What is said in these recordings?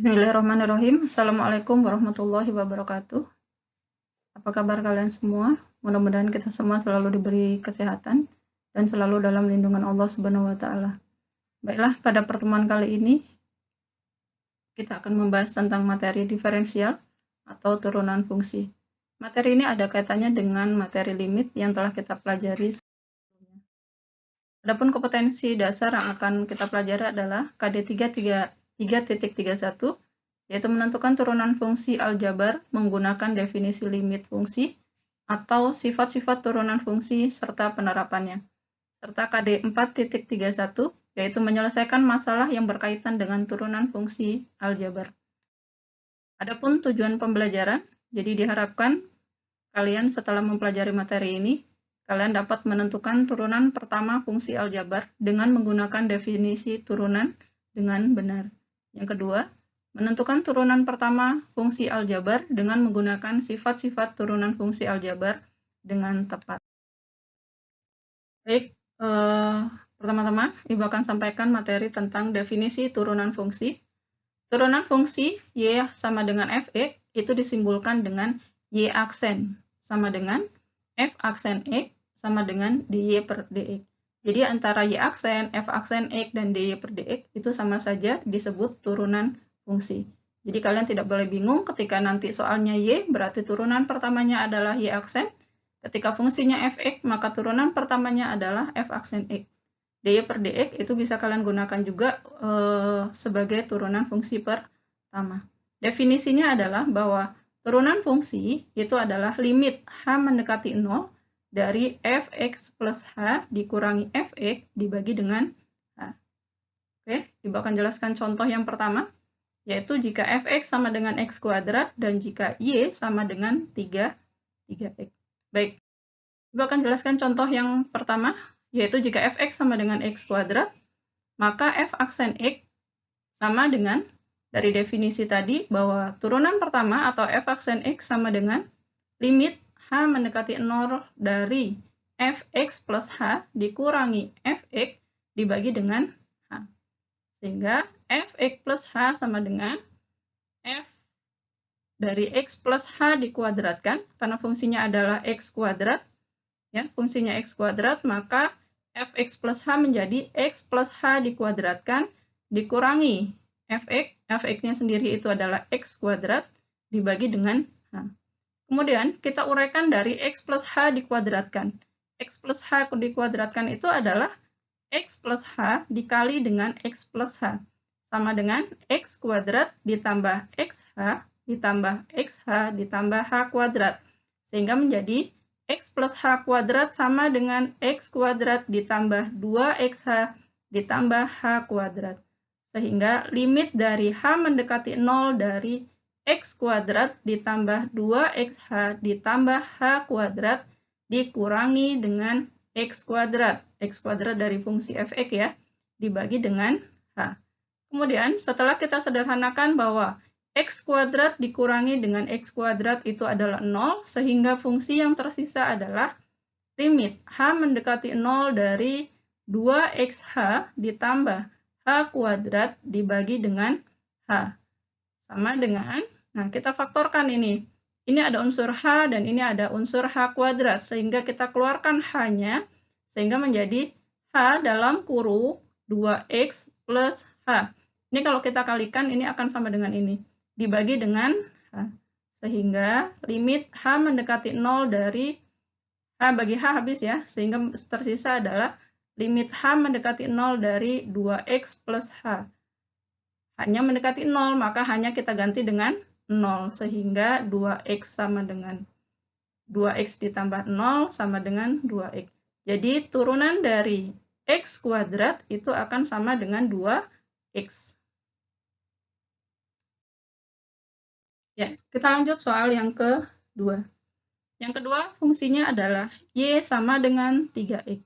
Bismillahirrahmanirrahim. Assalamualaikum warahmatullahi wabarakatuh. Apa kabar kalian semua? Mudah-mudahan kita semua selalu diberi kesehatan dan selalu dalam lindungan Allah Subhanahu wa Ta'ala. Baiklah, pada pertemuan kali ini kita akan membahas tentang materi diferensial atau turunan fungsi. Materi ini ada kaitannya dengan materi limit yang telah kita pelajari sebelumnya. Adapun kompetensi dasar yang akan kita pelajari adalah KD 3.31, yaitu menentukan turunan fungsi aljabar menggunakan definisi limit fungsi atau sifat-sifat turunan fungsi serta penerapannya. Serta KD 4.31, yaitu menyelesaikan masalah yang berkaitan dengan turunan fungsi aljabar. Adapun tujuan pembelajaran, jadi diharapkan kalian setelah mempelajari materi ini, kalian dapat menentukan turunan pertama fungsi aljabar dengan menggunakan definisi turunan dengan benar. Yang kedua, menentukan turunan pertama fungsi aljabar dengan menggunakan sifat-sifat turunan fungsi aljabar dengan tepat. Baik, pertama-tama Ibu akan sampaikan materi tentang definisi turunan fungsi. Turunan fungsi Y sama dengan Fx itu disimbolkan dengan Y aksen sama dengan F aksen X sama dengan dy per dx. Jadi antara Y aksen, F aksen X, dan dy per dx itu sama saja disebut turunan fungsi. Jadi kalian tidak boleh bingung ketika nanti soalnya Y, berarti turunan pertamanya adalah Y aksen. Ketika fungsinya Fx, maka turunan pertamanya adalah F aksen X. dy per dx itu bisa kalian gunakan juga sebagai turunan fungsi pertama. Definisinya adalah bahwa turunan fungsi itu adalah limit H mendekati 0 dari Fx plus H dikurangi Fx dibagi dengan H. Oke, Ibu akan jelaskan contoh yang pertama, yaitu jika Fx sama dengan X kuadrat dan jika Y sama dengan 3x. Baik, Ibu akan jelaskan contoh yang pertama, yaitu jika Fx sama dengan X kuadrat, maka F aksen X sama dengan, dari definisi tadi, bahwa turunan pertama atau F aksen X sama dengan limit H mendekati 0 dari Fx plus H dikurangi Fx dibagi dengan H. Sehingga Fx plus H sama dengan F dari X plus H dikuadratkan, karena fungsinya adalah X kuadrat, ya, fungsinya X kuadrat, maka Fx plus H menjadi X plus H dikuadratkan dikurangi Fx, Fx-nya sendiri itu adalah X kuadrat dibagi dengan H. Kemudian kita uraikan dari X plus H dikuadratkan. X plus H dikuadratkan itu adalah X plus H dikali dengan X plus H. Sama dengan X kuadrat ditambah XH ditambah XH ditambah H kuadrat. Sehingga menjadi X plus H kuadrat sama dengan X kuadrat ditambah 2XH ditambah H kuadrat. Sehingga limit dari H mendekati 0 dari X kuadrat ditambah 2XH ditambah H kuadrat dikurangi dengan X kuadrat dari fungsi Fx ya, dibagi dengan H. Kemudian setelah kita sederhanakan bahwa X kuadrat dikurangi dengan X kuadrat itu adalah 0, sehingga fungsi yang tersisa adalah limit H mendekati 0 dari 2XH ditambah H kuadrat dibagi dengan H. Sama dengan, nah kita faktorkan ini. Ini ada unsur H dan ini ada unsur H kuadrat, sehingga kita keluarkan H-nya, sehingga menjadi H dalam kurung 2X plus H. Ini kalau kita kalikan, ini akan sama dengan ini. Dibagi dengan H. Sehingga limit H mendekati 0 dari H bagi H habis ya, sehingga tersisa adalah limit H mendekati 0 dari 2X plus H. Hanya mendekati 0, maka hanya kita ganti dengan 0, sehingga 2X sama dengan 2X ditambah 0 sama dengan 2X. Jadi turunan dari X kuadrat itu akan sama dengan 2X. Ya, kita lanjut soal yang kedua. Yang kedua, fungsinya adalah Y sama dengan 3X.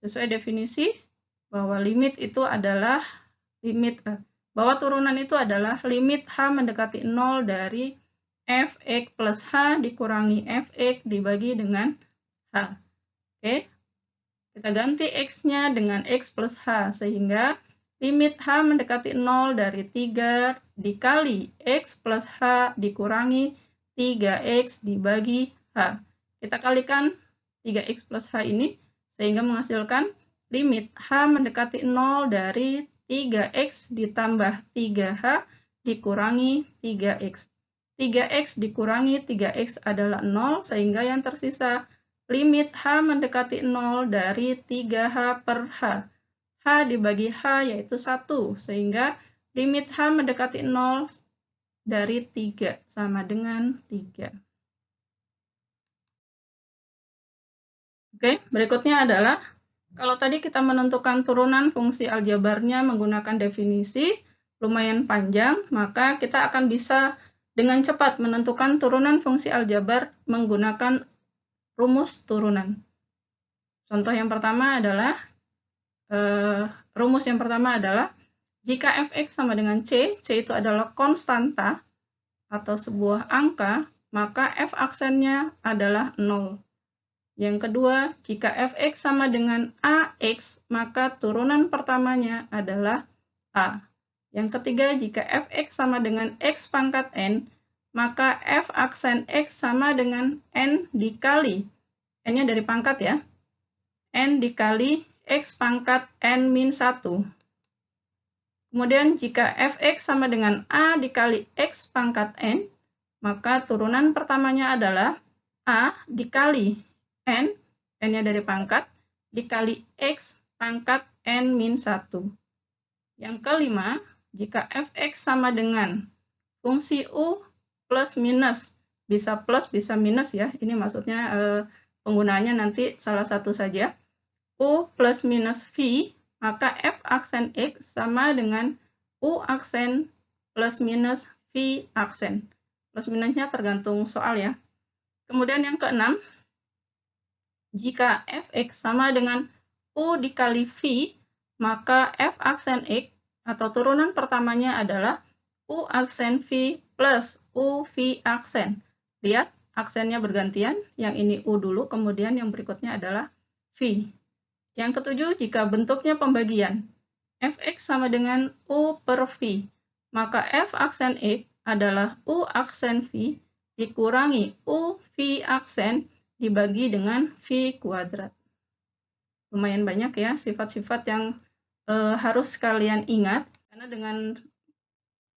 Sesuai definisi, bahwa limit itu adalah bahwa turunan itu adalah limit H mendekati 0 dari Fx plus H dikurangi Fx dibagi dengan H. Oke, kita ganti X-nya dengan X plus H, sehingga limit H mendekati 0 dari 3 dikali X plus H dikurangi 3X dibagi H. Kita kalikan 3X plus H ini sehingga menghasilkan limit H mendekati 0 dari 3X ditambah 3H dikurangi 3X. 3X dikurangi 3X adalah 0, sehingga yang tersisa limit H mendekati 0 dari 3H per H. H dibagi H yaitu 1, sehingga limit H mendekati 0 dari 3 sama dengan 3. Oke, berikutnya adalah kalau tadi kita menentukan turunan fungsi aljabarnya menggunakan definisi lumayan panjang, maka kita akan bisa dengan cepat menentukan turunan fungsi aljabar menggunakan rumus turunan. Contoh yang pertama adalah rumus yang pertama adalah jika fx sama dengan c itu adalah konstanta atau sebuah angka, maka f aksennya adalah 0. Yang kedua, jika fx sama dengan ax, maka turunan pertamanya adalah a. Yang ketiga, jika fx sama dengan x pangkat n, maka f aksen x sama dengan n dikali, n-nya dari pangkat ya, n dikali x pangkat n min 1. Kemudian jika fx sama dengan a dikali x pangkat n, maka turunan pertamanya adalah a dikali n, n-nya dari pangkat, dikali x pangkat n min 1. Yang kelima, jika fx sama dengan fungsi u plus minus, bisa plus bisa minus ya, ini maksudnya penggunaannya nanti salah satu saja, u plus minus v, maka f aksen x sama dengan u aksen plus minus v aksen. Plus minusnya tergantung soal ya. Kemudian yang keenam, jika fx sama dengan u dikali v, maka f aksen x atau turunan pertamanya adalah u aksen v plus u v aksen. Lihat, aksennya bergantian, yang ini u dulu, kemudian yang berikutnya adalah v. Yang ketujuh, jika bentuknya pembagian, fx sama dengan u per v, maka f aksen x adalah u aksen v dikurangi u v aksen dibagi dengan v kuadrat. Lumayan banyak ya sifat-sifat yang harus kalian ingat, karena dengan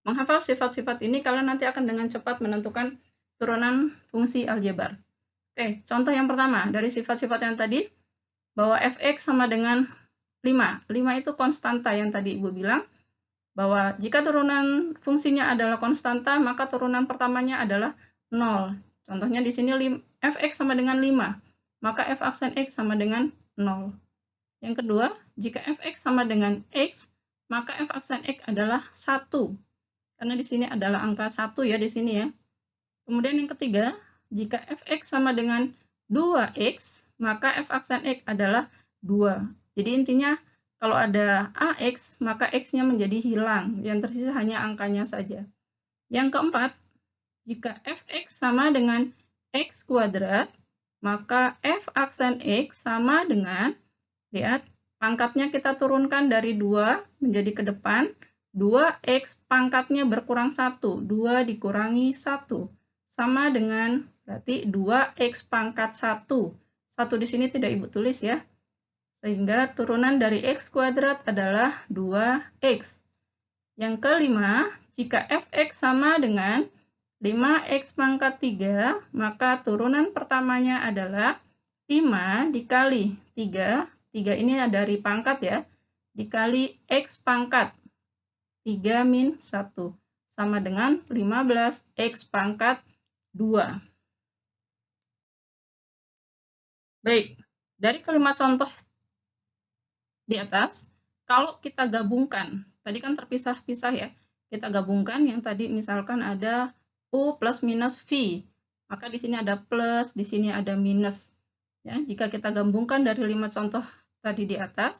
menghafal sifat-sifat ini kalian nanti akan dengan cepat menentukan turunan fungsi aljabar. Oke, contoh yang pertama dari sifat-sifat yang tadi, bahwa fx sama dengan 5. 5 itu konstanta yang tadi Ibu bilang, bahwa jika turunan fungsinya adalah konstanta, maka turunan pertamanya adalah 0. Contohnya di sini fx sama dengan 5, maka f aksen x sama dengan 0. Yang kedua, jika fx sama dengan x, maka f aksen x adalah 1. Karena di sini adalah angka 1 ya di sini ya. Kemudian yang ketiga, jika fx sama dengan 2x, maka f aksen x adalah 2. Jadi intinya kalau ada ax, maka x-nya menjadi hilang. Yang tersisa hanya angkanya saja. Yang keempat, jika fx sama dengan x kuadrat, maka f aksen x sama dengan, lihat, pangkatnya kita turunkan dari 2 menjadi ke depan, 2x pangkatnya berkurang 1, 2 dikurangi 1, sama dengan, berarti 2x pangkat 1. 1 di sini tidak Ibu tulis ya. Sehingga turunan dari x kuadrat adalah 2x. Yang kelima, jika fx sama dengan 5x pangkat 3, maka turunan pertamanya adalah 5 dikali 3, 3 ini dari pangkat ya, dikali x pangkat 3 min 1, sama dengan 15x pangkat 2. Baik, dari kelima contoh di atas, kalau kita gabungkan, tadi kan terpisah-pisah ya, kita gabungkan yang tadi misalkan ada u plus minus v, maka di sini ada plus, di sini ada minus. Ya, jika kita gabungkan dari 5 contoh tadi di atas,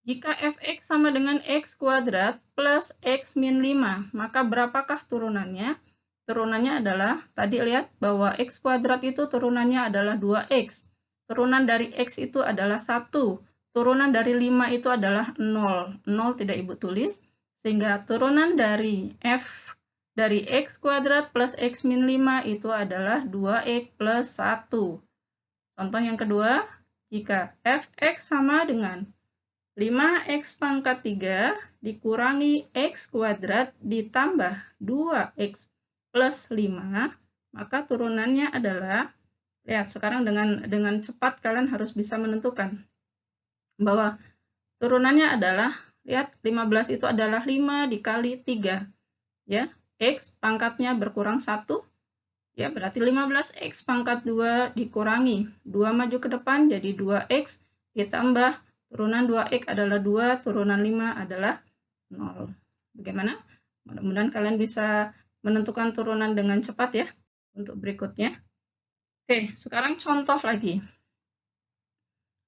jika fx sama dengan x kuadrat plus x min 5, maka berapakah turunannya? Turunannya adalah, tadi lihat bahwa x kuadrat itu turunannya adalah 2x. Turunan dari x itu adalah 1. turunan dari 5 itu adalah 0. 0 tidak Ibu tulis, sehingga turunan dari F dari X kuadrat plus X min 5 itu adalah 2X plus 1. Contoh yang kedua, jika Fx sama dengan 5x pangkat 3 dikurangi x kuadrat ditambah 2x plus 5, maka turunannya adalah, lihat sekarang dengan cepat kalian harus bisa menentukan bahwa turunannya adalah, lihat 15 itu adalah 5 dikali 3, ya, x pangkatnya berkurang 1, ya berarti 15x pangkat 2 dikurangi 2 maju ke depan jadi 2x ditambah turunan 2x adalah 2, turunan 5 adalah 0. Bagaimana? Mudah-mudahan kalian bisa menentukan turunan dengan cepat ya untuk berikutnya. Oke, sekarang contoh lagi.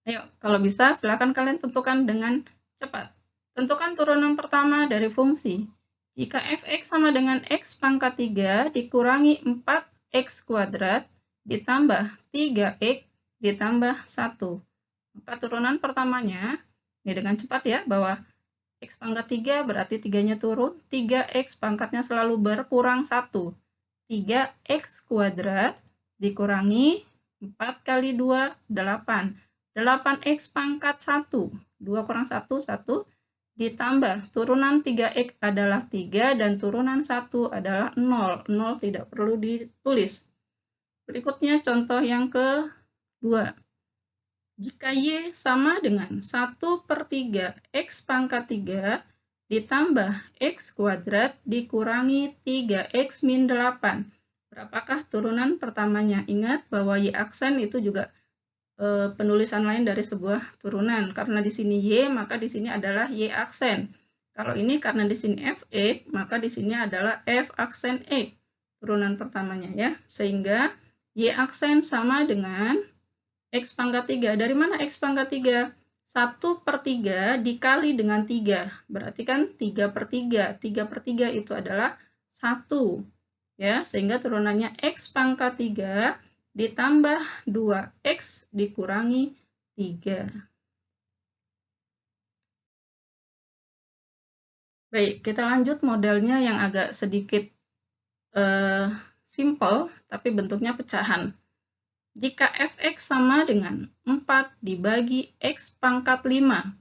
Ayo, kalau bisa silakan kalian tentukan dengan cepat. Tentukan turunan pertama dari fungsi. Jika fx sama dengan x pangkat 3 dikurangi 4x kuadrat ditambah 3x ditambah 1. Maka turunan pertamanya, ini dengan cepat ya, bahwa x pangkat 3 berarti 3-nya turun, 3x pangkatnya selalu berkurang 1. 3x kuadrat dikurangi 4 kali 2, 8. 8x pangkat 1, 2 kurang 1, 1. Ditambah turunan 3x adalah 3 dan turunan 1 adalah 0. 0 tidak perlu ditulis. Berikutnya contoh yang kedua. Jika y sama dengan 1/3 x pangkat 3 ditambah x kuadrat dikurangi 3x min 8. Berapakah turunan pertamanya? Ingat bahwa y aksen itu juga penulisan lain dari sebuah turunan. Karena di sini y, maka di sini adalah y aksen. Kalau ini karena di sini fe, maka di sini adalah f aksen e. Turunan pertamanya ya. Sehingga y aksen sama dengan x pangkat 3. Dari mana x pangkat 3? 1/3 dikali dengan 3. Berarti kan 3/3. 3/3 itu adalah 1. Ya, sehingga turunannya x pangkat 3 ditambah 2x dikurangi 3. Baik, kita lanjut modelnya yang agak sedikit simple, tapi bentuknya pecahan. Jika fx sama dengan 4 dibagi x pangkat 5,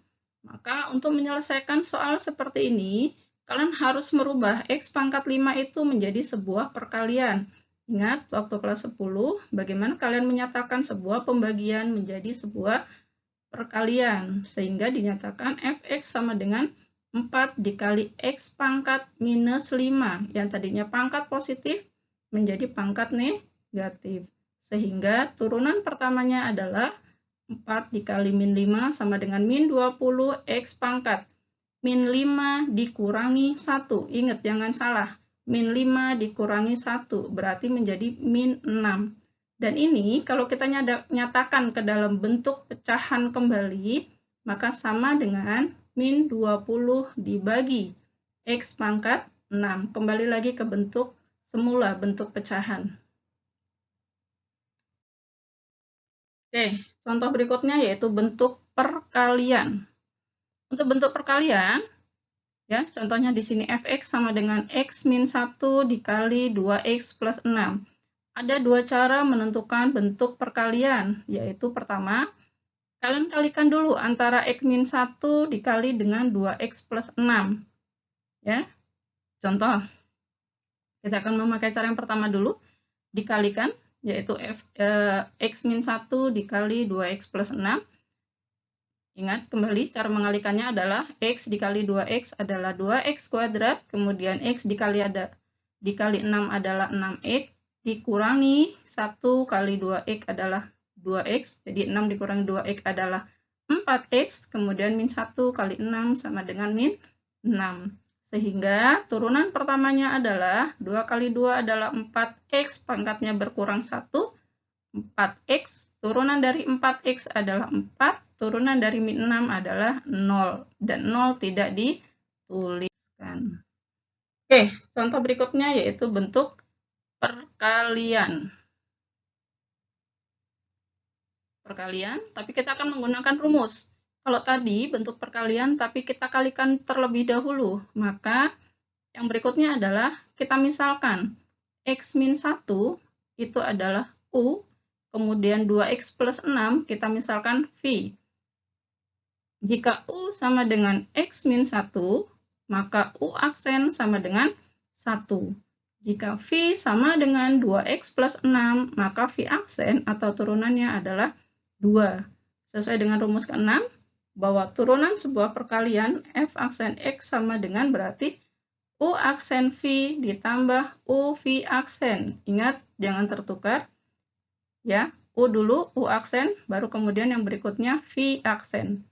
maka untuk menyelesaikan soal seperti ini, kalian harus merubah x pangkat 5 itu menjadi sebuah perkalian. Ingat, waktu kelas 10, bagaimana kalian menyatakan sebuah pembagian menjadi sebuah perkalian, sehingga dinyatakan fx sama dengan 4 dikali x pangkat minus 5, yang tadinya pangkat positif menjadi pangkat negatif. Sehingga turunan pertamanya adalah 4 dikali min 5 sama dengan min 20 x pangkat. Min 5 dikurangi 1. Ingat, jangan salah. Min 5 dikurangi 1 berarti menjadi min 6. Dan ini kalau kita nyatakan ke dalam bentuk pecahan kembali, maka sama dengan min 20 dibagi x pangkat 6. Kembali lagi ke bentuk semula, bentuk pecahan. Oke, contoh berikutnya yaitu bentuk perkalian. Untuk bentuk perkalian, ya, contohnya di sini fx sama dengan x min 1 dikali 2x plus 6. Ada dua cara menentukan bentuk perkalian, yaitu pertama, kalian kalikan dulu antara x min 1 dikali dengan 2x plus 6. Ya, contoh, kita akan memakai cara yang pertama dulu, dikalikan, yaitu x min 1 dikali 2x plus 6. Ingat, kembali cara mengalikannya adalah x dikali 2x adalah 2x kuadrat, kemudian x dikali 6 adalah 6x, dikurangi 1 kali 2x adalah 2x, jadi 6 dikurangi 2x adalah 4x, kemudian min 1 kali 6 sama dengan min 6. Sehingga turunan pertamanya adalah 2 kali 2 adalah 4x, pangkatnya berkurang 1, 4x. Turunan dari 4x adalah 4, turunan dari min 6 adalah 0, dan 0 tidak dituliskan. Oke, contoh berikutnya yaitu bentuk perkalian. Perkalian, tapi kita akan menggunakan rumus. Kalau tadi bentuk perkalian tapi kita kalikan terlebih dahulu, maka yang berikutnya adalah kita misalkan X min 1 itu adalah U, kemudian 2X plus 6 kita misalkan V. Jika U sama dengan X min 1, maka U aksen sama dengan 1. Jika V sama dengan 2X plus 6, maka V aksen atau turunannya adalah 2. Sesuai dengan rumus ke-6, bahwa turunan sebuah perkalian F aksen X sama dengan berarti U aksen V ditambah U V aksen. Ingat, jangan tertukar. Ya, U dulu, U aksen, baru kemudian yang berikutnya V aksen.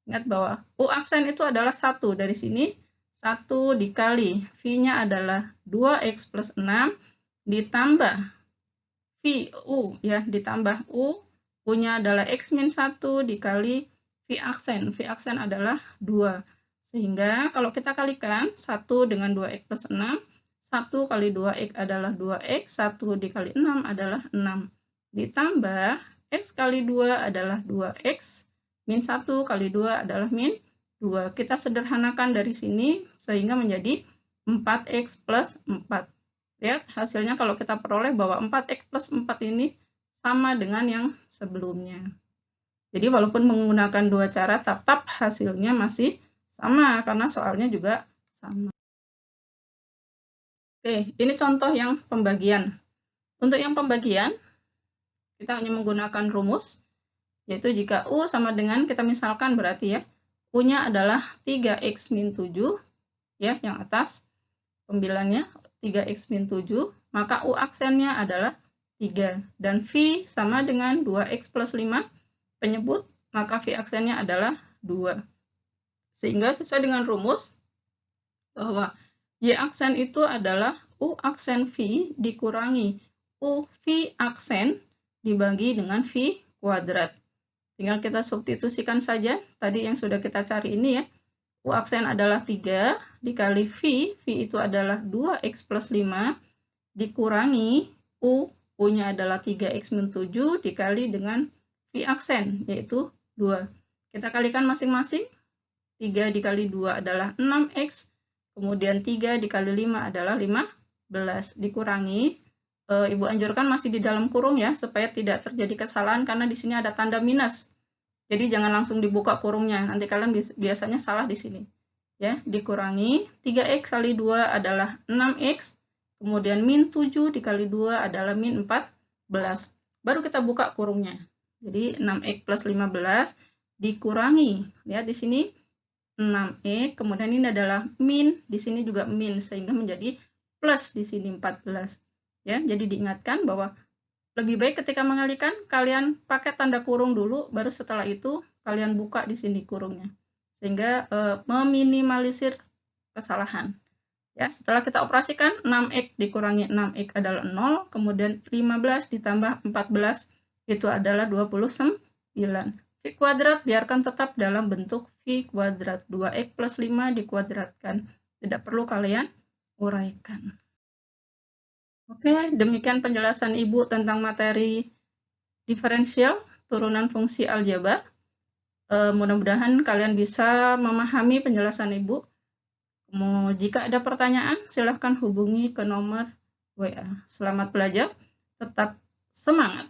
Ingat bahwa U aksen itu adalah 1. Dari sini, 1 dikali V-nya adalah 2X plus 6, ditambah V, U, ya, ditambah U, U-nya adalah X min 1 dikali V aksen. V aksen adalah 2. Sehingga kalau kita kalikan 1 dengan 2X plus 6, 1 kali 2X adalah 2X, 1 dikali 6 adalah 6. Ditambah X kali 2 adalah 2X, min 1 kali 2 adalah min 2. Kita sederhanakan dari sini sehingga menjadi 4X plus 4. Lihat hasilnya kalau kita peroleh bahwa 4X plus 4 ini sama dengan yang sebelumnya. Jadi walaupun menggunakan dua cara, tetap hasilnya masih sama karena soalnya juga sama. Oke, ini contoh yang pembagian. Untuk yang pembagian, kita hanya menggunakan rumus, yaitu jika U sama dengan, kita misalkan berarti ya, U-nya adalah 3X min 7, ya, yang atas pembilangnya 3X min 7, maka U aksennya adalah 3. Dan V sama dengan 2X plus 5, penyebut, maka V aksennya adalah 2. Sehingga sesuai dengan rumus, bahwa Y aksen itu adalah U aksen V dikurangi U V aksen dibagi dengan V kuadrat. Tinggal kita substitusikan saja, tadi yang sudah kita cari ini ya. U aksen adalah 3 dikali V, V itu adalah 2X plus 5, dikurangi U-nya adalah 3X min 7 dikali dengan V aksen, yaitu 2. Kita kalikan masing-masing, 3 dikali 2 adalah 6X, kemudian 3 dikali 5 adalah 15, dikurangi, Ibu anjurkan masih di dalam kurung ya, supaya tidak terjadi kesalahan karena di sini ada tanda minus. Jadi jangan langsung dibuka kurungnya, nanti kalian biasanya salah di sini. Ya, dikurangi 3X kali 2 adalah 6X, kemudian min 7 dikali 2 adalah min 14. Baru kita buka kurungnya. Jadi 6X plus 15 dikurangi, ya di sini 6X, kemudian ini adalah min, di sini juga min, sehingga menjadi plus di sini 14. Ya, jadi diingatkan bahwa lebih baik ketika mengalikan, kalian pakai tanda kurung dulu, baru setelah itu kalian buka di sini kurungnya. Sehingga meminimalisir kesalahan. Ya, setelah kita operasikan, 6X dikurangi 6X adalah 0, kemudian 15 ditambah 14, itu adalah 29. V kuadrat biarkan tetap dalam bentuk V kuadrat. 2X plus 5 dikuadratkan. Tidak perlu kalian uraikan. Oke, demikian penjelasan Ibu tentang materi diferensial, turunan fungsi aljabar. Mudah-mudahan kalian bisa memahami penjelasan Ibu. Jika ada pertanyaan, silahkan hubungi ke nomor WA. Selamat belajar, tetap semangat!